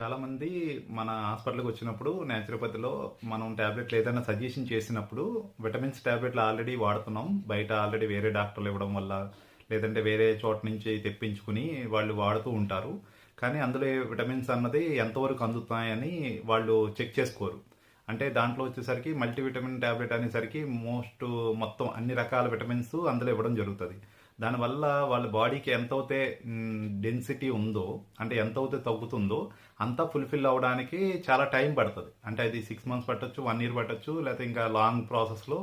చాలా మంది మన హాస్పిటల్కి వచ్చినప్పుడు న్యాచురోపతిలో మనం టాబ్లెట్లు ఏదైనా సజెషన్ చేసినప్పుడు విటమిన్స్ టాబ్లెట్లు ఆల్రెడీ వాడుతున్నాం, బయట ఆల్రెడీ వేరే డాక్టర్లు ఇవ్వడం వల్ల లేదంటే వేరే చోట నుంచి తెప్పించుకుని వాళ్ళు వాడుతూ ఉంటారు. కానీ అందులో విటమిన్స్ అన్నది ఎంతవరకు అందుతున్నాయని వాళ్ళు చెక్ చేసుకోరు. అంటే దాంట్లో వచ్చేసరికి మల్టీవిటమిన్ టాబ్లెట్ అనేసరికి మొత్తం అన్ని రకాల విటమిన్స్ అందులో ఇవ్వడం జరుగుతుంది. దానివల్ల వాళ్ళ బాడీకి ఎంతైతే డెన్సిటీ ఉందో, అంటే ఎంతైతే తగ్గుతుందో అంతా ఫుల్ఫిల్ అవ్వడానికి చాలా టైం పడుతుంది. అంటే అది 6 మంత్స్ పట్టొచ్చు, 1 ఇయర్ పట్టొచ్చు, లేకపోతే ఇంకా లాంగ్ ప్రాసెస్లో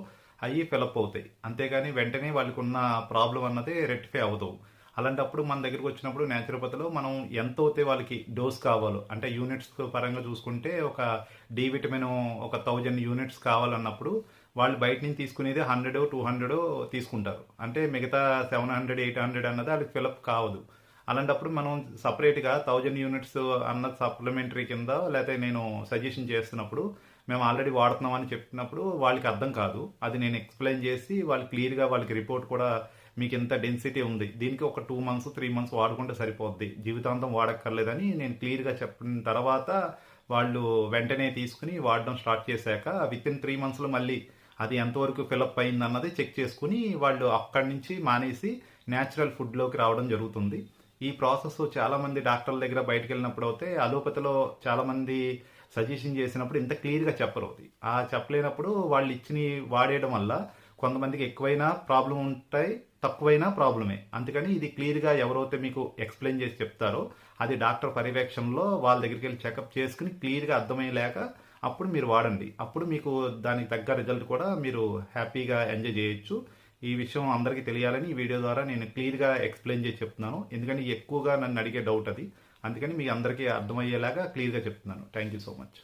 అవి ఫిలప్ అవుతాయి. అంతేగాని వెంటనే వాళ్ళకు ఉన్న ప్రాబ్లం అన్నది రెక్టిఫై అవుతావు. అలాంటప్పుడు మన దగ్గరికి వచ్చినప్పుడు న్యాచురోపతిలో మనం ఎంతైతే వాళ్ళకి డోస్ కావాలో, అంటే యూనిట్స్ పరంగా చూసుకుంటే ఒక డి విటమిన్ ఒక 1000 యూనిట్స్ కావాలన్నప్పుడు వాళ్ళు బయట నుంచి తీసుకునేది 100 200 తీసుకుంటారు. అంటే మిగతా 700 800 అన్నది వాళ్ళకి ఫిలప్ కావదు. అలాంటప్పుడు మనం సపరేట్గా 1000 యూనిట్స్ అన్న సప్లిమెంటరీ కింద లేకపోతే నేను సజెషన్ చేస్తున్నప్పుడు మేము ఆల్రెడీ వాడుతున్నామని చెప్పినప్పుడు వాళ్ళకి అర్థం కాదు. అది నేను ఎక్స్ప్లెయిన్ చేసి వాళ్ళు క్లియర్గా వాళ్ళకి రిపోర్ట్ కూడా మీకు ఇంత డెన్సిటీ ఉంది, దీనికి ఒక 2 మంత్స్ 3 మంత్స్ వాడుకుంటే సరిపోద్ది, జీవితాంతం వాడక్కర్లేదని నేను క్లియర్గా చెప్పిన తర్వాత వాళ్ళు వెంటనే తీసుకుని వాడడం స్టార్ట్ చేశాక విత్ ఇన్ 3 మంత్స్లో మళ్ళీ అది ఎంతవరకు ఫిలప్ అయింది అన్నది చెక్ చేసుకుని వాళ్ళు అక్కడి నుంచి మానేసి న్యాచురల్ ఫుడ్లోకి రావడం జరుగుతుంది. ఈ ప్రాసెస్ చాలామంది డాక్టర్ల దగ్గర బయటకు వెళ్ళినప్పుడు అయితే అలోపతిలో చాలామంది సజెషన్ చేసినప్పుడు ఇంత క్లియర్గా చెప్పరు. ఆ చెప్పలేనప్పుడు వాళ్ళు ఇచ్చి వాడేయడం వల్ల కొంతమందికి ఎక్కువైనా ప్రాబ్లం ఉంటాయి, తక్కువైనా ప్రాబ్లమే. అందుకని ఇది క్లియర్గా ఎవరైతే మీకు ఎక్స్ప్లెయిన్ చేసి చెప్తారో అది డాక్టర్ పర్యవేక్షణలో వాళ్ళ దగ్గరికి వెళ్ళి చెకప్ చేసుకుని క్లియర్గా అర్థమయ్యేలాక అప్పుడు మీరు వాడండి. అప్పుడు మీకు దానికి తగ్గ రిజల్ట్ కూడా మీరు హ్యాపీగా ఎంజాయ్ చేయొచ్చు. ఈ విషయం అందరికీ తెలియాలని ఈ వీడియో ద్వారా నేను క్లియర్గా ఎక్స్ప్లెయిన్ చేసి చెప్తున్నాను. ఎందుకంటే ఎక్కువగా నన్ను అడిగే డౌట్ అది. అందుకని మీ అందరికీ అర్థమయ్యేలాగా క్లియర్గా చెప్తున్నాను. Thank you so much.